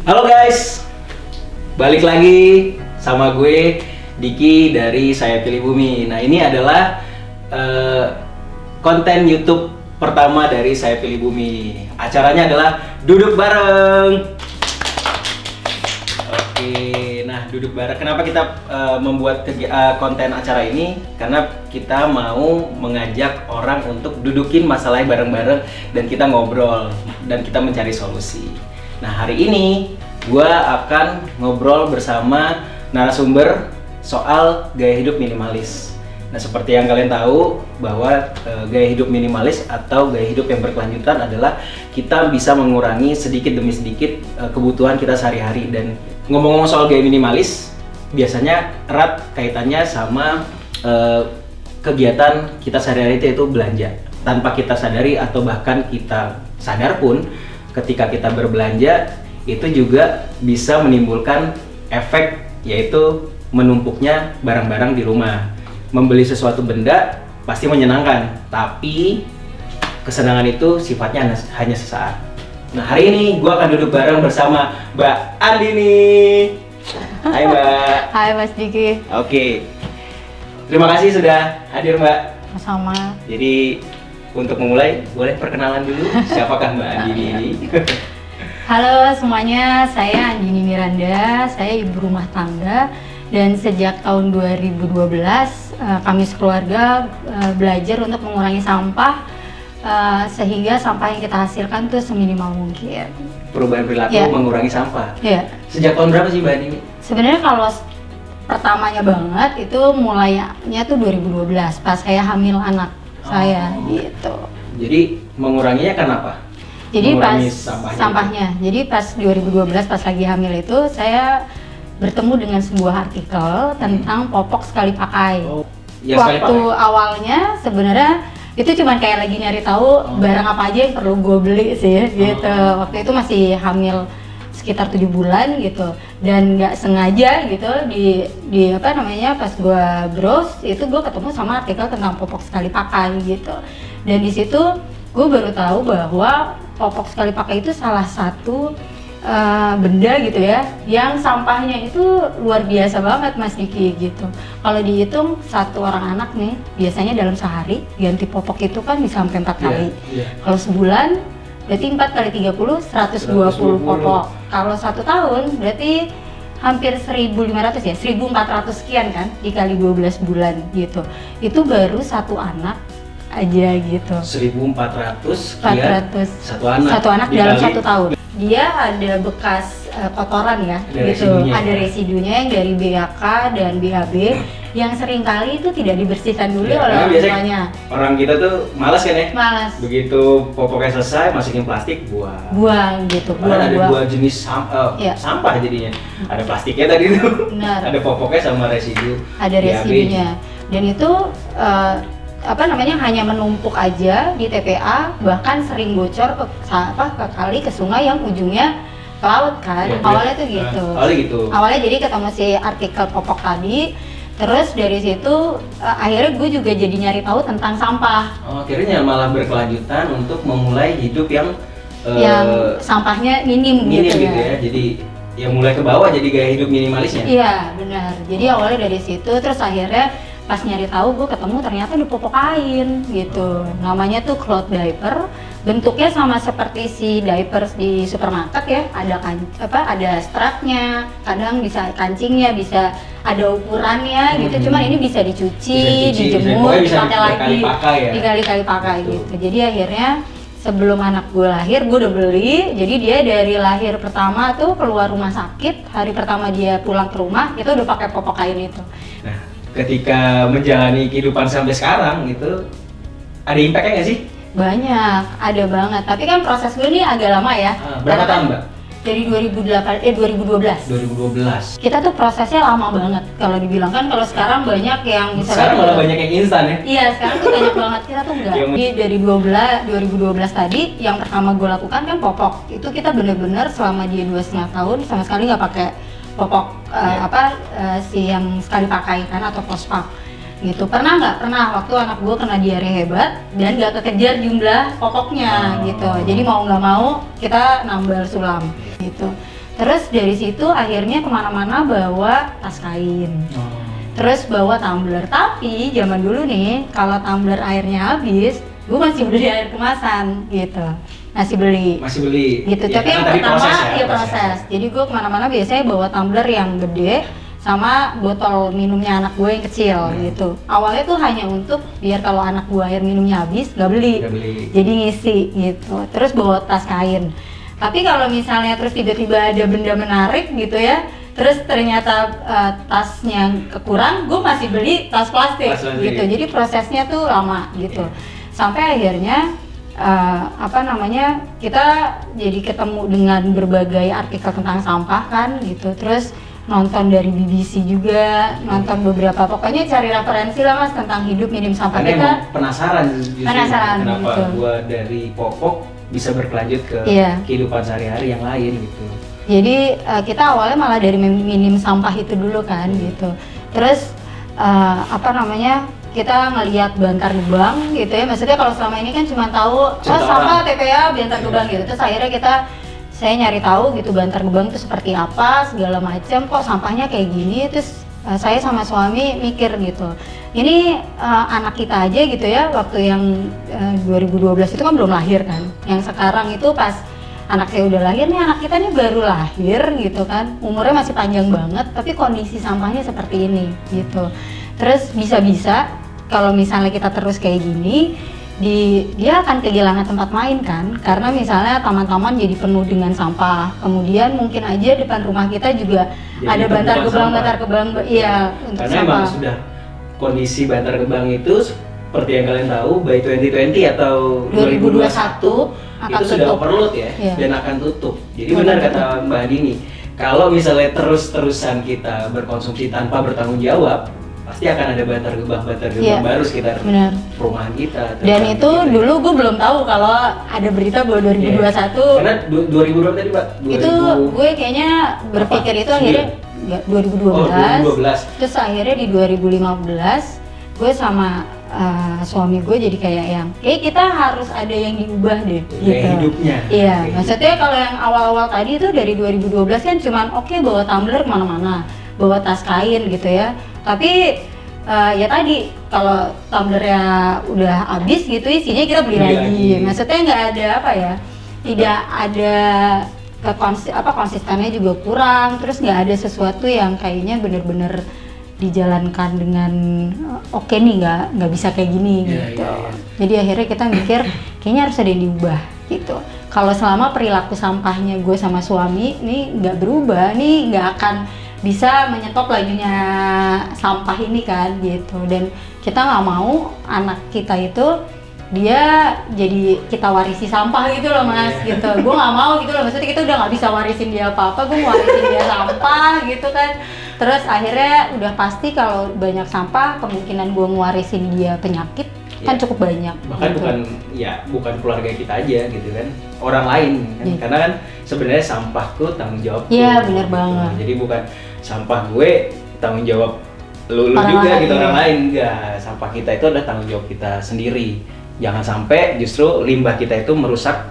Halo guys, balik lagi sama gue Diki dari Saya Pilih Bumi. Nah ini adalah konten YouTube pertama dari Saya Pilih Bumi. Acaranya adalah duduk bareng. Oke, nah duduk bareng. Kenapa kita membuat konten acara ini? Karena kita mau mengajak orang untuk dudukin masalahnya bareng-bareng dan kita ngobrol dan kita mencari solusi. Nah hari ini gua akan ngobrol bersama narasumber soal gaya hidup minimalis. Nah seperti yang kalian tahu bahwa gaya hidup minimalis atau gaya hidup yang berkelanjutan adalah kita bisa mengurangi sedikit demi sedikit kebutuhan kita sehari-hari. Dan ngomong-ngomong soal gaya minimalis biasanya erat kaitannya sama kegiatan kita sehari-hari itu belanja. Tanpa kita sadari atau bahkan kita sadar pun, ketika kita berbelanja itu juga bisa menimbulkan efek, yaitu menumpuknya barang-barang di rumah. Membeli sesuatu benda pasti menyenangkan, tapi kesenangan itu sifatnya hanya sesaat. Nah hari ini gue akan duduk bareng bersama Mbak Andini. Hai Mbak. Hai Mas Diki. Oke, terima kasih sudah hadir Mbak. Sama. Jadi untuk memulai, boleh perkenalan dulu siapakah Mbak Andini ini? Halo semuanya, saya Andini Miranda, saya ibu rumah tangga dan sejak tahun 2012 kami sekeluarga belajar untuk mengurangi sampah sehingga sampah yang kita hasilkan tuh seminimal mungkin. Perubahan perilaku Ya. mengurangi sampah. Ya. Sejak tahun berapa sih Mbak Andini? Sebenarnya kalau pertamanya banget itu mulainya tuh 2012 pas saya hamil anak saya gitu. Jadi menguranginya kenapa? Jadi Mengurangi pas sampahnya. Jadi pas 2012 pas lagi hamil itu saya bertemu dengan sebuah artikel tentang popok sekali pakai. Oh, ya, sekali Waktu pakai. awalnya sebenarnya itu cuma kayak lagi nyari tahu barang apa aja yang perlu gue beli sih gitu. Waktu itu masih hamil sekitar 7 bulan gitu, dan nggak sengaja gitu di apa namanya pas gue browse itu gue ketemu sama artikel tentang popok sekali pakai gitu. Dan di situ gue baru tahu bahwa popok sekali pakai itu salah satu benda gitu ya yang sampahnya itu luar biasa banget Mas Diki gitu. Kalau dihitung satu orang anak nih biasanya dalam sehari ganti popok itu kan bisa sampai 4 kali. Kalau sebulan berarti 4 kali 30 120 popok. Kalau 1 tahun berarti hampir 1.500 ya, 1.400 sekian kan dikali 12 bulan gitu. Itu baru satu anak aja gitu. 1.400 Satu anak dalam 1 tahun. Dia ada bekas kotoran ya, ada gitu. residunya. Ada residunya yang dari BAK dan BAB yang seringkali itu tidak dibersihkan dulu Ya, oleh karena orang biasanya tuanya. orang kita tuh malas kan ya? Malas. Begitu popoknya selesai, masukin plastik, Buang gitu, Bahkan ada buang. 2 jenis Ya. sampah jadinya. Ada plastiknya tadi tuh. Benar. Ada popoknya sama residu. Ada residunya. Dan itu hanya menumpuk aja di TPA, bahkan sering bocor ke kali, ke sungai yang ujungnya ke laut kan. Ya, awalnya tuh gitu. Awalnya gitu. Awalnya jadi ketemu si artikel popok tadi, terus dari situ akhirnya gue juga jadi nyari tahu tentang sampah. Oh, akhirnya malah berkelanjutan untuk memulai hidup yang Sampahnya minim gitu ya. ya. Jadi yang mulai ke bawah jadi gaya hidup minimalisnya. Iya benar. Jadi awalnya dari situ, terus akhirnya pas nyari tahu gue ketemu ternyata di popok kain gitu. Namanya tuh cloth diaper. Bentuknya sama seperti si diapers di supermarket ya. Ada strapnya, kadang bisa kancingnya, bisa ada ukurannya gitu. Cuman ini bisa dicuci, dijemur, dipakai lagi, dikali-kali pakai gitu. Jadi akhirnya sebelum anak gue lahir, gue udah beli. Jadi dia dari lahir pertama tuh keluar rumah sakit, hari pertama dia pulang ke rumah, itu udah pakai popok kain itu. Nah, ketika menjalani kehidupan sampai sekarang gitu, ada impact-nya nggak sih? Banyak, ada banget. Tapi kan proses gue ini agak lama ya. Berapa tahun Mbak? Dari 2012. 2012. Kita tuh prosesnya lama banget kalau dibilang kan. Kalau sekarang banyak yang misalnya Sekarang malah banyak yang instan ya? Iya, sekarang tuh banyak banget. Kita tuh enggak. Jadi dari 2012 tadi yang pertama gue lakukan kan popok. Itu kita bener-bener selama dia 2,5 tahun sama sekali nggak pakai popok si yang sekali pakai kan atau pospak. gitu. Pernah nggak? Pernah, waktu anak gue kena diare hebat dan nggak kekejar jumlah popoknya gitu. Jadi mau nggak mau kita nambal sulam gitu. Terus dari situ akhirnya kemana-mana bawa tas kain. Terus bawa tumbler. Tapi zaman dulu nih, kalau tumbler airnya habis, gue masih beli air kemasan gitu. Masih beli gitu. Ya, Tapi yang pertama proses. Jadi gue kemana-mana biasanya bawa tumbler yang gede sama botol minumnya anak gue yang kecil gitu. Awalnya tuh hanya untuk biar kalau anak gue air minumnya habis nggak beli. Jadi ngisi gitu. Terus bawa tas kain. Tapi kalau misalnya terus tiba-tiba ada benda menarik gitu ya, terus ternyata tasnya kekurang, gue masih beli tas plastik gitu. Jadi prosesnya tuh lama gitu. Sampai akhirnya kita jadi ketemu dengan berbagai artikel tentang sampah kan gitu. Terus nonton dari BBC juga, nonton beberapa, pokoknya cari referensi lah mas tentang hidup minim sampah. Karena kita emang penasaran kenapa gitu. Gua dari popok bisa berkelanjut ke kehidupan sehari-hari yang lain gitu. Jadi kita awalnya malah dari minim sampah itu dulu kan gitu. Terus kita ngelihat Bantar Gebang gitu ya. Maksudnya kalau selama ini kan cuma tahu sampah TPA Bantar Gebang gitu. Terus akhirnya saya nyari tahu gitu Bantar Gebang itu seperti apa segala macam, kok sampahnya kayak gini. Terus saya sama suami mikir gitu. Ini anak kita aja gitu ya, waktu yang 2012 itu kan belum lahir kan. Yang sekarang itu pas anak saya udah lahir nih, anak kita nih baru lahir gitu kan, umurnya masih panjang banget, tapi kondisi sampahnya seperti ini gitu. Terus bisa-bisa kalau misalnya kita terus kayak gini, dia akan kehilangan tempat main kan, karena misalnya taman-taman jadi penuh dengan sampah. Kemudian mungkin aja depan rumah kita juga jadi ada Bantar Gebang, iya untuk karena sampah. Emang sudah kondisi Bantar Gebang itu seperti yang kalian tahu, by 2020 atau 2021 itu sudah overload ya, dan akan tutup. Jadi benar kata Mbak Dini, kalau misalnya terus-terusan kita berkonsumsi tanpa bertanggung jawab, pasti akan ada Bantar Gebang baru sekitar perumahan kita. Dan itu kita, dulu gue belum tahu kalau ada berita bahwa 2021. Karena 2000 berapa tadi Pak? Itu gue kayaknya berpikir itu akhirnya 2012. Terus akhirnya di 2015 gue sama suami gue jadi kayak kita harus ada yang diubah deh gitu. Hidupnya. Iya, maksudnya kalau yang awal-awal tadi itu dari 2012 kan cuman bawa tumbler kemana-mana, bawa tas kain gitu ya. Tapi ya tadi kalau tumblernya udah habis gitu isinya kita beli lagi. Maksudnya nggak ada tidak ada konsistennya juga kurang. Terus nggak ada sesuatu yang kayaknya bener-bener dijalankan dengan oke nih, nggak bisa kayak gini gitu. Jadi akhirnya kita mikir kayaknya harus ada yang diubah gitu. Kalau selama perilaku sampahnya gue sama suami nih nggak berubah, nih nggak akan bisa menyetop lajunya sampah ini kan gitu. Dan kita nggak mau anak kita itu dia jadi kita warisi sampah gitu loh mas gitu. Gue nggak mau gitu loh, maksudnya kita udah nggak bisa warisin dia apa-apa, gue mau warisin dia sampah gitu kan. Terus akhirnya udah pasti kalau banyak sampah kemungkinan gue ngewarisin dia penyakit kan cukup banyak. Bahkan gitu. bukan keluarga kita aja gitu kan, orang lain kan. Karena kan sebenarnya sampahku tanggung jawabku. Iya benar banget. Jadi bukan sampah gue tanggung jawab lu juga gitu, orang lain enggak. Sampah kita itu adalah tanggung jawab kita sendiri. Jangan sampai justru limbah kita itu merusak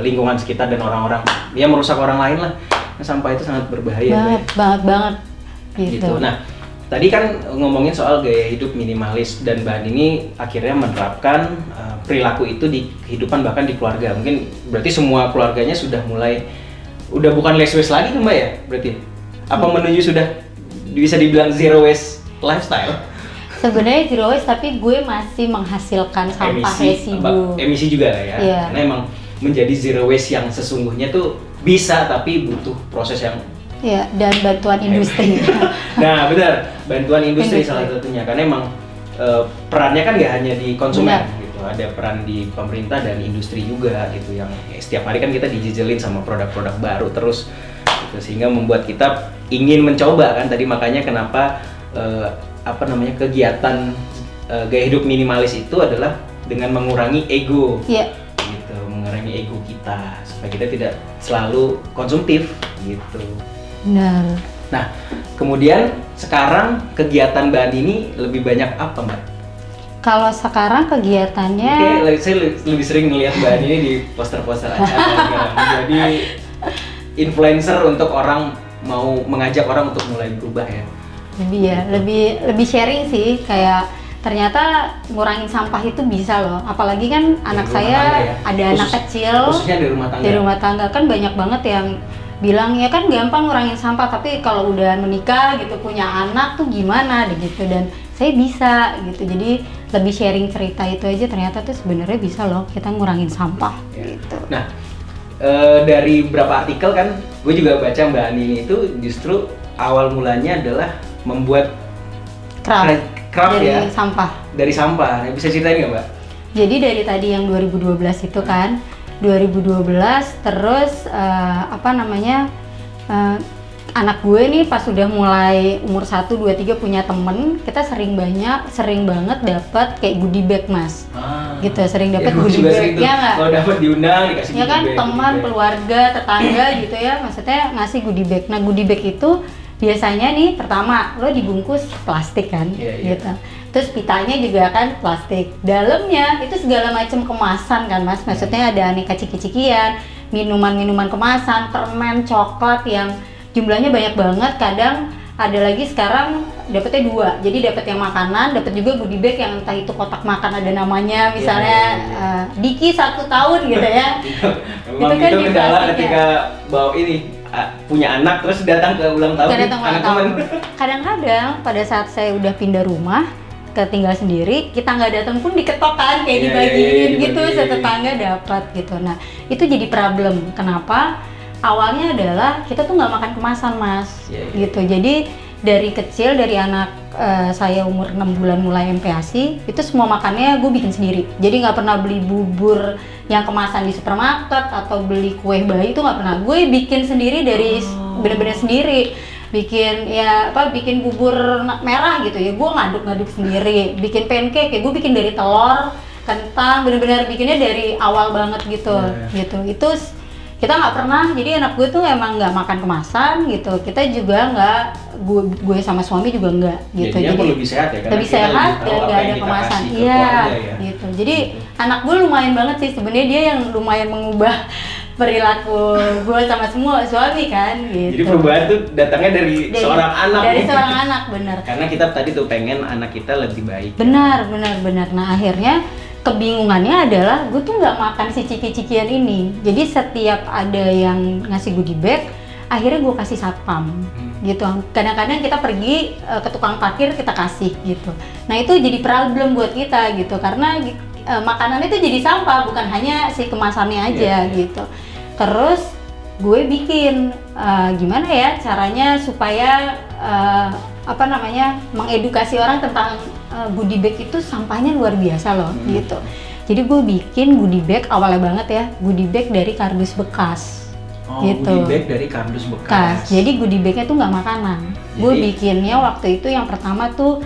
lingkungan sekitar dan orang-orang, ya merusak orang lain lah. Sampah itu sangat berbahaya. Banget. Gitu. Nah, tadi kan ngomongin soal gaya hidup minimalis dan Mbak ini akhirnya menerapkan perilaku itu di kehidupan bahkan di keluarga. Mungkin berarti semua keluarganya sudah udah bukan less waste lagi Mbak ya? Berarti apa menuju sudah bisa dibilang zero waste lifestyle? Sebenarnya zero waste, tapi gue masih menghasilkan sampah residu. Emisi juga lah ya. Karena emang menjadi zero waste yang sesungguhnya tuh bisa, tapi butuh proses yang dan bantuan industri. Nah benar, bantuan industri salah satunya. Karena emang perannya kan nggak hanya di konsumen gitu, ada peran di pemerintah dan industri juga gitu, yang setiap hari kan kita dijejelin sama produk-produk baru terus gitu, sehingga membuat kita ingin mencoba kan. Tadi makanya kenapa kegiatan gaya hidup minimalis itu adalah dengan mengurangi ego. Gitu, mengurangi ego kita supaya kita tidak selalu konsumtif gitu. Benar. Nah, kemudian sekarang kegiatan Mbak Andi ini lebih banyak apa Mbak? Kalau sekarang kegiatannya, saya lebih sering ngelihat Mbak Andi ini di poster-poster acara. Jadi influencer untuk orang mau mengajak orang untuk mulai berubah ya. Lebih sharing sih, kayak ternyata ngurangin sampah itu bisa loh. Apalagi kan anak saya ya? Ada anak kecil, khususnya di rumah tangga. Di rumah tangga kan banyak banget yang bilang ya kan gampang ngurangin sampah, tapi kalau udah menikah gitu punya anak tuh gimana gitu. Dan saya bisa gitu, jadi lebih sharing cerita itu aja, ternyata tuh sebenarnya bisa loh kita ngurangin sampah gitu. Nah, dari beberapa artikel kan gue juga baca Mbak Ani ini itu justru awal mulanya adalah membuat craft dari ya, sampah. Dari sampah. Bisa ceritain nggak Mbak? Jadi dari tadi yang 2012 itu kan, 2012 terus anak gue nih pas udah mulai umur 1, 2, 3 punya temen, kita sering banget dapat kayak goodie bag Mas. Gitu, sering dapat goodie bag ya nggak? Kalau dapat diundang dikasih ya kan, goodie bag, teman, keluarga, tetangga gitu ya, maksudnya ngasih goodie bag. Nah goodie bag itu biasanya nih pertama lo dibungkus plastik kan, gitu. Terus pitanya juga kan plastik. Dalamnya itu segala macam kemasan kan Mas. Maksudnya ada aneka ciki-cikian, minuman-minuman kemasan, permen, coklat yang jumlahnya banyak banget. Kadang ada lagi sekarang dapetnya 2. Jadi dapat yang makanan, dapat juga goodie bag yang entah itu kotak makan ada namanya, misalnya Diki 1 tahun gitu ya. Itu kan di ketika bawa ini punya anak terus datang ke ulang tahun anak teman. Kadang-kadang pada saat saya udah pindah rumah tinggal sendiri, kita nggak datang pun diketok kan, kayak dibagiin gitu, setetangga dapat gitu. Nah itu jadi problem. Kenapa? Awalnya adalah kita tuh nggak makan kemasan Mas, gitu. Jadi dari kecil, dari anak saya umur 6 bulan mulai MPASI, itu semua makannya gue bikin sendiri. Jadi nggak pernah beli bubur yang kemasan di supermarket atau beli kue bayi, itu nggak pernah. Gue bikin sendiri dari bener-bener sendiri. Bikin bubur merah gitu ya, gue ngaduk sendiri. Bikin pancake ya gue bikin dari telur, kentang, bener-bener bikinnya dari awal banget gitu. Gitu. Itu kita nggak pernah, jadi anak gue tuh emang nggak makan kemasan gitu. Kita juga nggak, gue sama suami juga nggak gitu. Jadi lebih sehat ya, lebih sehat dan nggak ada kemasan. Iya, gitu. Jadi anak gue lumayan banget sih sebenarnya, dia yang lumayan mengubah perilaku gue sama semua suami kan gitu. Jadi perubahan tuh datangnya dari seorang anak. Dari seorang anak, benar. Karena kita tadi tuh pengen anak kita lebih baik. Benar. Nah akhirnya kebingungannya adalah gue tuh nggak makan si ciki-cikian ini. Jadi setiap ada yang ngasih goodie bag, akhirnya gue kasih satpam gitu. Kadang-kadang kita pergi ke tukang parkir, kita kasih gitu. Nah itu jadi problem buat kita gitu, karena makanan itu jadi sampah, bukan hanya si kemasannya aja gitu. Terus gue bikin gimana ya caranya supaya mengedukasi orang tentang goodie bag itu sampahnya luar biasa loh gitu. Jadi gue bikin goodie bag awalnya banget ya, goodie bag dari kardus bekas. Gitu. Goodie bag dari kardus bekas. Jadi goodie bagnya tuh nggak makanan. Gue bikinnya waktu itu yang pertama tuh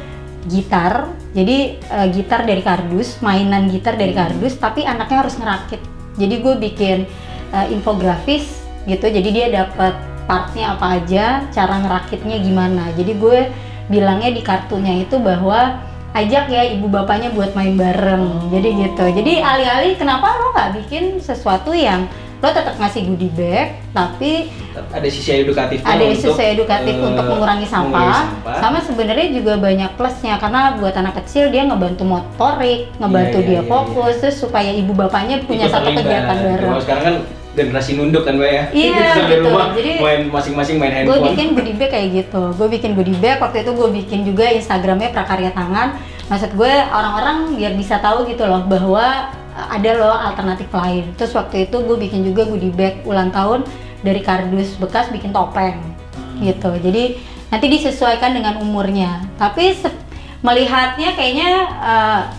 gitar. Jadi gitar dari kardus, mainan gitar dari kardus, tapi anaknya harus ngerakit. Jadi gue bikin infografis gitu. Jadi dia dapat partnya apa aja, cara ngerakitnya gimana. Jadi gue bilangnya di kartunya itu bahwa ajak ya ibu bapaknya buat main bareng. Jadi gitu. Jadi alih-alih kenapa lo nggak bikin sesuatu yang lo tetap ngasih goodie bag, tapi ada sisi edukatif. Untuk mengurangi sampah. Sama sebenarnya juga banyak plusnya, karena buat anak kecil dia ngebantu motorik, ngebantu dia fokus, terus supaya ibu bapaknya punya satu kegiatan bareng. Sekarang kan generasi nunduk kan Mbak ya? Iya gitu. Jadi main masing-masing main handphone. Gue bikin goodie bag kayak gitu. Gue bikin goodie bag, waktu itu gue bikin juga Instagramnya Prakarya Tangan. Maksud gue orang-orang biar bisa tahu gitu loh bahwa ada loh alternatif lain. Terus waktu itu gue bikin juga goodie bag ulang tahun dari kardus bekas, bikin topeng gitu. Jadi nanti disesuaikan dengan umurnya. Tapi melihatnya kayaknya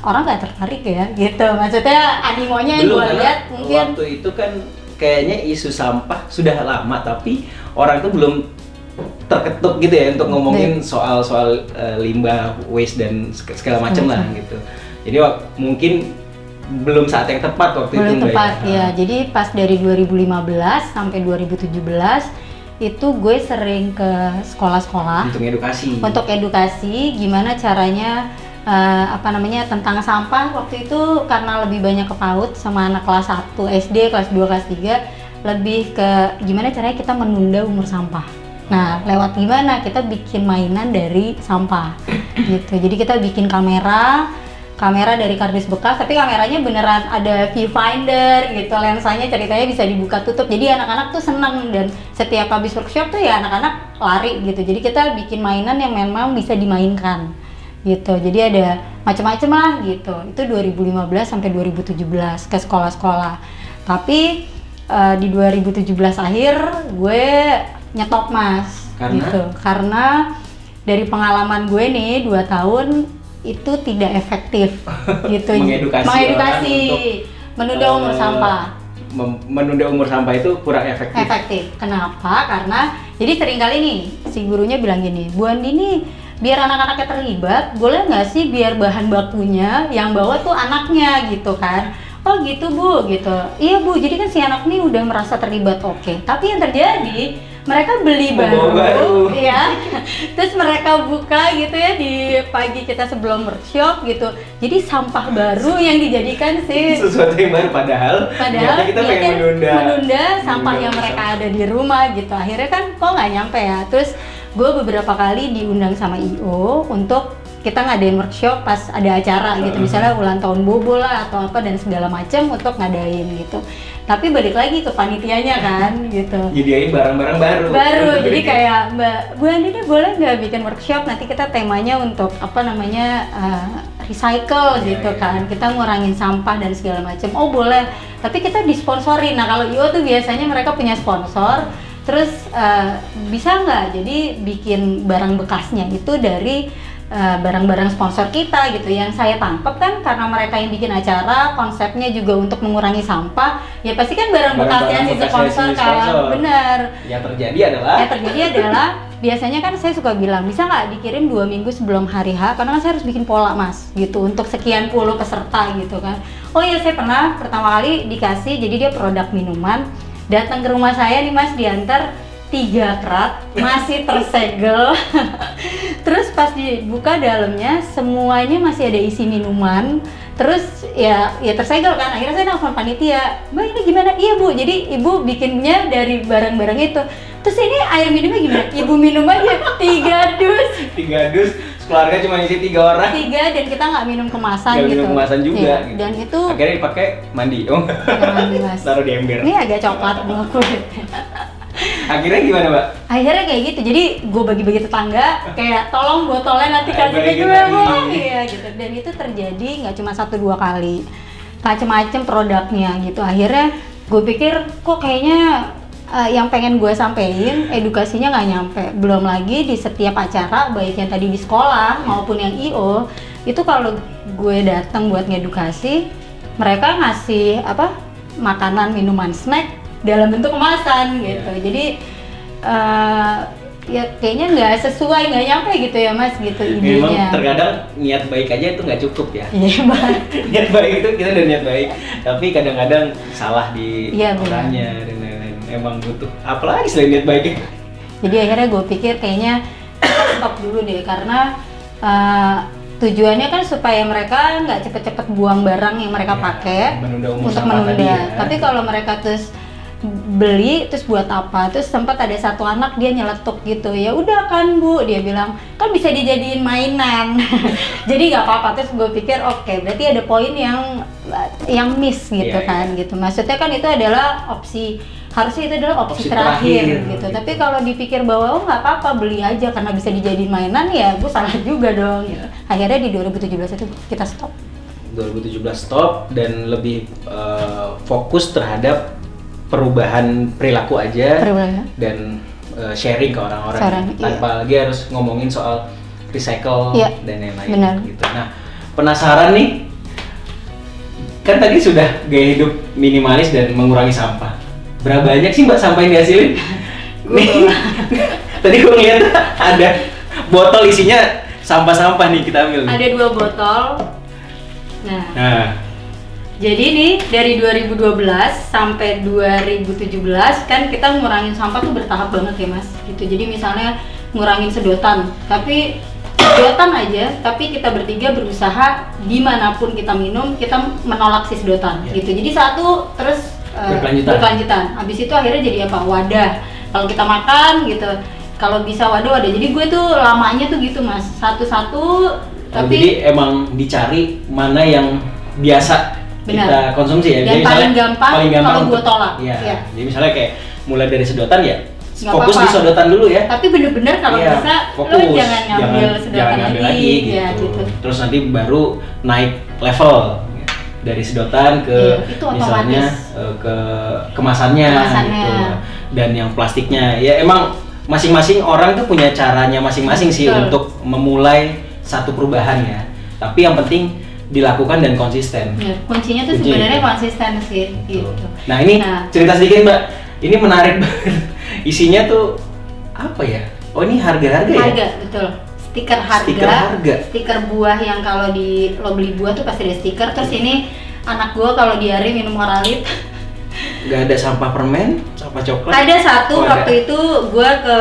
orang nggak tertarik ya gitu. Maksudnya animonya yang gue lihat mungkin waktu itu kan kayaknya isu sampah sudah lama, tapi orang tuh belum terketuk gitu ya untuk ngomongin soal limbah, waste dan segala macam lah gitu. Jadi mungkin belum saat yang tepat waktu itu. Belum tepat ya. Jadi pas dari 2015 sampai 2017 itu gue sering ke sekolah-sekolah untuk edukasi gimana caranya tentang sampah. Waktu itu karena lebih banyak ke PAUD sama anak kelas 1 SD, kelas 2, kelas 3, lebih ke gimana caranya kita menunda umur sampah. Nah, lewat gimana? Kita bikin mainan dari sampah gitu. Jadi kita bikin kamera dari kardus bekas, tapi kameranya beneran ada viewfinder gitu, lensanya ceritanya bisa dibuka tutup. Jadi anak-anak tuh seneng, dan setiap habis workshop tuh ya anak-anak lari gitu. Jadi kita bikin mainan yang memang bisa dimainkan gitu. Jadi ada macam-macam lah gitu. Itu 2015 sampai 2017 ke sekolah-sekolah. Tapi di 2017 akhir gue nyetop Mas. Gitu. Karena dari pengalaman gue nih 2 tahun itu tidak efektif gitu. Mengedukasi menunda umur sampah. Menunda umur sampah itu kurang efektif. Kenapa? Karena jadi seringkali nih si gurunya bilang gini, Bu Andi nih biar anak-anaknya terlibat, boleh nggak sih biar bahan bakunya yang bawa tuh anaknya gitu kan? Oh gitu Bu, gitu. Iya Bu, jadi kan si anak nih udah merasa terlibat, oke. Tapi yang terjadi, mereka beli baru, ya. Terus mereka buka gitu ya di pagi kita sebelum workshop gitu. Jadi sampah baru yang dijadikan sih sesuatu yang baru, padahal kita pengen menunda sampah yang mereka ada di rumah gitu. Akhirnya kan kok nggak nyampe ya. Terus gue beberapa kali diundang sama IO untuk kita ngadain workshop pas ada acara gitu, misalnya ulang tahun Bobo lah atau apa dan segala macam untuk ngadain gitu. Tapi balik lagi ke panitianya kan gitu. Nyediain barang-barang baru. Jadi kayak Bu Andi deh boleh nggak bikin workshop, nanti kita temanya untuk apa namanya recycle gitu kan. Kita ngurangin sampah dan segala macam. Oh boleh. Tapi kita disponsorin. Nah kalau IO tuh biasanya mereka punya sponsor. Terus bisa nggak jadi bikin barang bekasnya itu dari barang-barang sponsor kita gitu. Yang saya tangkap kan karena mereka yang bikin acara, konsepnya juga untuk mengurangi sampah, ya pasti kan barang bekasnya si sponsor kan. Bener. Yang terjadi adalah biasanya kan saya suka bilang, bisa nggak dikirim 2 minggu sebelum hari H, karena kan saya harus bikin pola Mas gitu untuk sekian puluh peserta gitu kan. Oh iya, saya pernah pertama kali dikasih, jadi dia produk minuman, datang ke rumah saya nih Mas, diantar 3 kerat masih tersegel. Terus pas dibuka dalamnya semuanya masih ada isi minuman. Terus ya tersegel kan. Akhirnya saya nelfon panitia, Mbak ini gimana? Iya Bu, jadi Ibu bikinnya dari barang-barang itu. Terus ini air minumnya gimana? Ibu minum aja 3 dus. 3 dus, keluarga cuma isi 3 orang. 3 dan kita nggak minum kemasan gitu. Minum kemasan juga. Iya, gitu. Dan itu akhirnya dipakai mandi. Mandi Mas. Taruh di ember. Ini agak coklat bunga kulit. Akhirnya gimana Mbak? Akhirnya kayak gitu, jadi gue bagi-bagi tetangga, kayak tolong botolnya nanti kasih ke gue Bu. Iya gitu, dan itu terjadi nggak cuma 1-2 kali, macem-macem produknya gitu. Akhirnya gue pikir kok kayaknya yang pengen gue sampein edukasinya nggak nyampe. Belum lagi di setiap acara, baik yang tadi di sekolah maupun yang IO, itu kalau gue datang buat ngedukasi, mereka ngasih makanan, minuman, snack dalam bentuk kemasan gitu. Jadi ya kayaknya nggak sesuai, nggak nyampe gitu ya Mas gitu idenya. Memang terkadang niat baik aja itu nggak cukup ya. Iya Bang. Niat baik itu kita udah niat baik, tapi kadang-kadang salah di orangnya dan lain-lain. Emang butuh apalagi selain niat baik. Jadi akhirnya gue pikir kayaknya stop dulu deh, karena tujuannya kan supaya mereka nggak cepet-cepet buang barang yang mereka pakai untuk menunda. Ya. Tapi kalau mereka terus beli terus buat apa? Terus sempat ada satu anak dia nyeletuk gitu, ya udah kan Bu, dia bilang kan bisa dijadiin mainan. Jadi nggak apa-apa. Terus gue pikir oke, berarti ada poin yang miss gitu kan gitu. Maksudnya kan itu adalah opsi, harusnya itu adalah opsi terakhir gitu. Tapi kalau dipikir bahwa nggak apa-apa beli aja karena bisa dijadiin mainan, ya gue salah juga dong. Gitu. Akhirnya di 2017 itu kita stop. 2017 stop dan lebih fokus terhadap perubahan perilaku aja dan sharing ke orang-orang tanpa lagi harus ngomongin soal recycle dan lain-lain gitu. Nah, penasaran nih, kan tadi sudah gaya hidup minimalis dan mengurangi sampah. Berapa banyak sih Mbak sampah yang dihasilin? Tadi gue ngeliat ada botol isinya sampah-sampah nih, kita ambil nih. Ada 2 botol. Nah. Jadi nih dari 2012 sampai 2017 kan kita ngurangin sampah tuh bertahap banget ya Mas gitu. Jadi misalnya ngurangin sedotan, tapi sedotan aja, tapi kita bertiga berusaha dimanapun kita minum kita menolak si sedotan gitu. Jadi satu, terus berkelanjutan. Habis itu akhirnya jadi apa? Wadah. Kalau kita makan gitu, kalau bisa wadah. Jadi gue tuh lamanya tuh gitu mas, satu-satu. Tapi jadi emang dicari mana yang biasa kita konsumsi ya. Dan paling gampang kalau gue tolak. Iya. Jadi misalnya kayak mulai dari sedotan ya, nggak fokus di sedotan dulu ya. Tapi bener-bener kalau bisa fokus. lo jangan ngambil sedotan lagi gitu. Gitu. Terus nanti baru naik level dari sedotan ke misalnya ke kemasannya gitu. Dan yang plastiknya ya emang masing-masing orang tuh punya caranya masing-masing sih untuk memulai satu perubahan ya. Tapi yang penting dilakukan dan konsisten. Ya, kuncinya tuh sebenarnya konsisten sih gitu. Nah, ini cerita sedikit Mbak. Ini menarik banget. Isinya tuh apa ya? Oh, ini harga-harga ya? Harga, betul. Stiker harga. Stiker buah yang kalau lo beli buah tuh pasti ada stiker. Terus ini anak gua kalau diare minum Oralit. Gak ada sampah permen, sampah coklat? Ada satu, waktu itu gue ke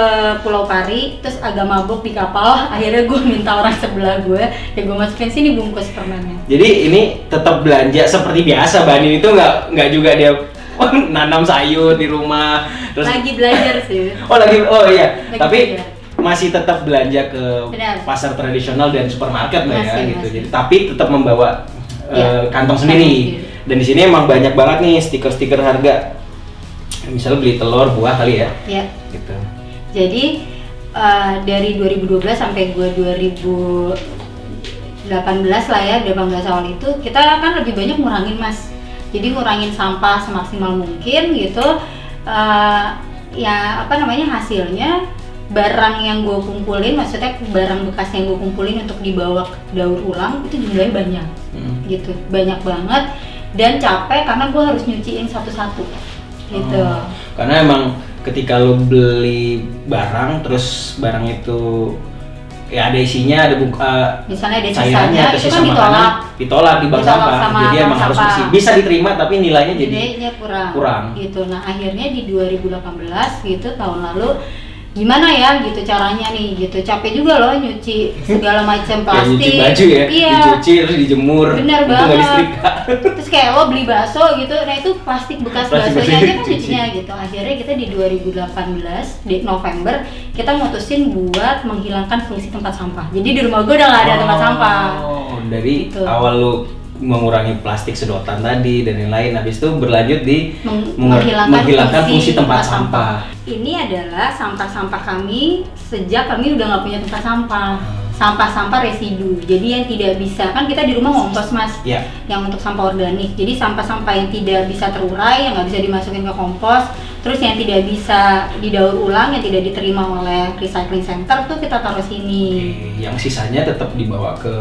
Pulau Pari, terus agak mabuk di kapal. Akhirnya gue minta orang sebelah gue, ya gue masukin sini bungkus permennya. Jadi ini tetap belanja seperti biasa, Banin itu nggak juga dia nanam sayur di rumah. Terus lagi belajar sih. Oh iya, tapi masih tetap belanja ke pasar tradisional dan supermarket Mbak ya gitu. Jadi, tapi tetap membawa kantong sendiri. Dan di sini emang banyak banget nih stiker-stiker harga. Misalnya beli telur, buah kali ya. Iya. Gitu. Jadi dari 2012 sampai gue 2018 lah ya, 18 awal itu kita kan lebih banyak ngurangin mas. Jadi ngurangin sampah semaksimal mungkin gitu. Ya apa namanya hasilnya barang yang gue kumpulin, maksudnya barang bekas yang gue kumpulin untuk dibawa daur ulang itu jumlahnya banyak. Gitu, banyak banget. Dan capek karena gue harus nyuciin satu-satu gitu. Karena emang ketika lo beli barang terus barang itu ya ada isinya, ada misalnya ada cairannya atau sisa makanan ditolak di bank sampah. Jadi emang harus bisa diterima tapi nilainya jadi kurang gitu. Nah akhirnya di 2018 gitu tahun lalu gimana ya gitu caranya nih gitu, capek juga loh nyuci segala macam plastik, nyuci baju ya, dicuci terus dijemur, bener banget. Terus kayak lo beli bakso gitu, nah itu plastik bekas baksonya aja kan cucinya gitu. Akhirnya kita di 2018 di November kita mutusin buat menghilangkan fungsi tempat sampah. Jadi di rumah gue udah nggak ada tempat sampah. Dari gitu. Awal lo mengurangi plastik sedotan tadi dan lain-lain, habis itu berlanjut di menghilangkan fungsi tempat sampah. Ini adalah sampah-sampah kami sejak kami udah nggak punya tempat sampah. Sampah-sampah residu. Jadi yang tidak bisa, kan kita di rumah ngompos mas, yang untuk sampah organik. Jadi sampah-sampah yang tidak bisa terurai, yang nggak bisa dimasukin ke kompos, terus yang tidak bisa didaur ulang, yang tidak diterima oleh recycling center tuh kita taruh sini. Yang sisanya tetap dibawa ke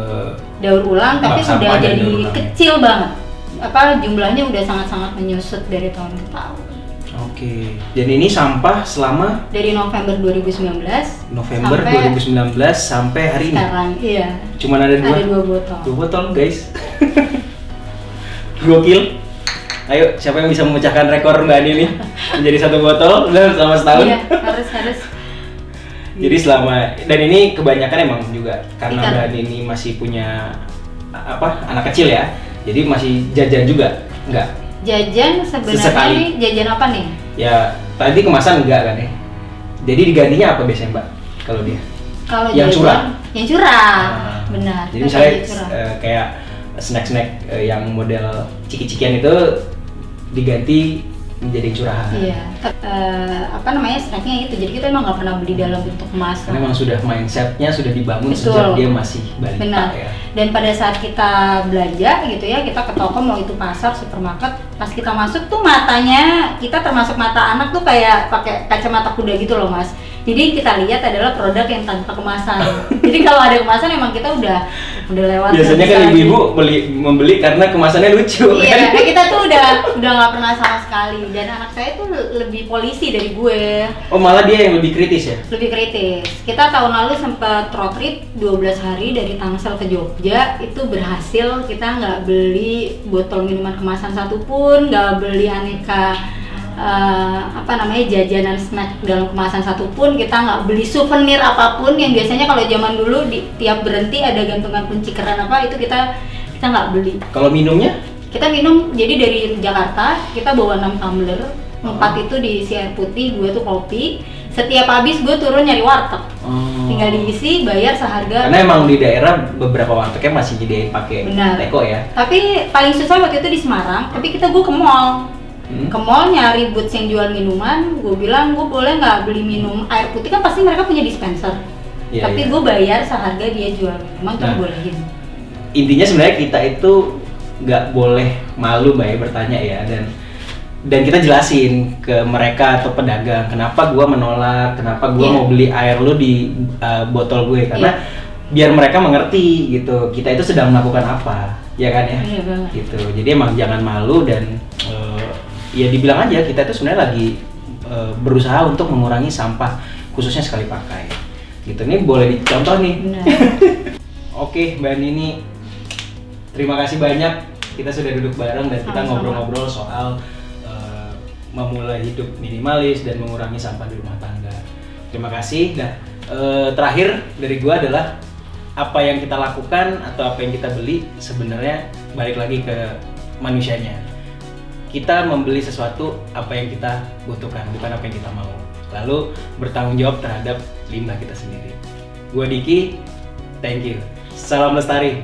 daur ulang, tapi sudah jadi kecil banget. Apa jumlahnya udah sangat-sangat menyusut dari tahun ke tahun. Oke. Dan ini sampah selama dari November 2019 sampai hari ini. Sekarang, iya. Cuman ada dua botol. 2 botol, guys. Gokil. Ayo, siapa yang bisa memecahkan rekor Mbak Ani nih? Menjadi 1 botol dan selama setahun. Iya, harus. Jadi selama, dan ini kebanyakan emang juga karena Mbak Ani ini masih punya anak kecil ya. Jadi masih jajan juga, enggak? Jajan sebenarnya nih, jajan apa nih? Ya, tadi kemasan enggak kan ya? Jadi digantinya apa biasanya Mbak kalau dia? Kalau yang jajan, curah? Yang curah, benar. Jadi misalnya kayak snack-snack yang model ciki-cikian itu diganti menjadi curahan. Iya, snacknya itu. Jadi kita emang nggak pernah beli dalam bentuk kemasan. Karena memang sudah mindsetnya sudah dibangun sejak dia masih balita. Benar. Ya. Dan pada saat kita belanja gitu ya, kita ke toko mau itu pasar, supermarket, pas kita masuk tuh matanya kita termasuk mata anak tuh kayak pakai kacamata kuda gitu loh mas. Jadi kita lihat adalah produk yang tanpa kemasan. Jadi kalau ada kemasan emang kita udah lewat. Biasanya kan ibu-ibu membeli karena kemasannya lucu. Iya, kan? Kita tuh udah nggak pernah sama sekali. Dan anak saya tuh lebih polisi dari gue. Oh malah dia yang lebih kritis ya? Lebih kritis. Kita tahun lalu sempat road trip 12 hari dari Tangsel ke Jogja. Itu berhasil, kita nggak beli botol minuman kemasan satupun, nggak beli aneka jajanan snack dalam kemasan satupun, kita nggak beli souvenir apapun yang biasanya kalau zaman dulu di tiap berhenti ada gantungan kunci keran itu kita nggak beli. Kalau minumnya kita minum, jadi dari Jakarta kita bawa 6 tumbler, 4 itu diisi air putih, 2 tuh kopi. Setiap habis gue turun nyari warteg, tinggal diisi, bayar seharga. Karena emang di daerah beberapa wartegnya masih nyediain pakai teko ya. Tapi paling susah waktu itu di Semarang, tapi gue ke mall. Ke mall nyari boots yang jual minuman, gue bilang gue boleh nggak beli minum air putih, kan pasti mereka punya dispenser. Tapi gue bayar seharga dia jual minuman, tuh bolehin. Intinya sebenarnya kita itu nggak boleh malu Mbak ya bertanya ya, dan kita jelasin ke mereka atau pedagang kenapa gue menolak, kenapa gue mau beli air lu di botol gue, karena biar mereka mengerti gitu kita itu sedang melakukan apa, ya kan ya. Gitu. Jadi emang jangan malu dan ya dibilang aja kita itu sebenarnya lagi berusaha untuk mengurangi sampah khususnya sekali pakai. Gitu, ini boleh dicontoh nih. Oke Mbak Nini, terima kasih banyak, kita sudah duduk bareng dan kita ngobrol-ngobrol soal memulai hidup minimalis dan mengurangi sampah di rumah tangga. Terima kasih. Nah, terakhir dari gua adalah apa yang kita lakukan atau apa yang kita beli sebenarnya balik lagi ke manusianya. Kita membeli sesuatu apa yang kita butuhkan, bukan apa yang kita mau. Lalu bertanggung jawab terhadap limbah kita sendiri. Gua Diki, thank you. Salam lestari.